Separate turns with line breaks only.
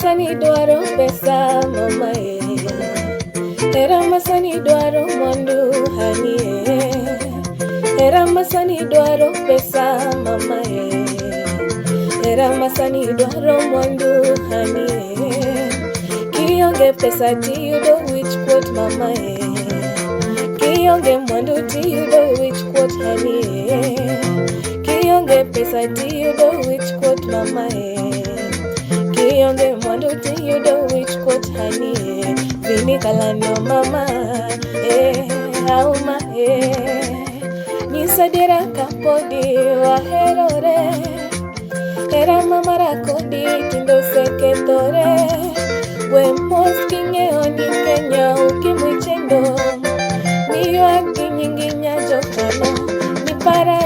masani dwaro pesa mama Era masani dwaro mwandu hani Era masani dwaro pesa mama Era masani dwaro mwandu hani Kionge pesa tiyudo wich kuot mama Kionge mwandu tiyudo wich kuot hani Kionge pesa tiyudo wich kuot mama Kionge mwandu tiyudo wich kuot hani Vini kalano mama Auma Nisa dira kapodi waherore Era mama rakodi tindo seketore We mos kinge oni Kenya ukimwichendo Niyo agi nyingi nyajo kano Ni para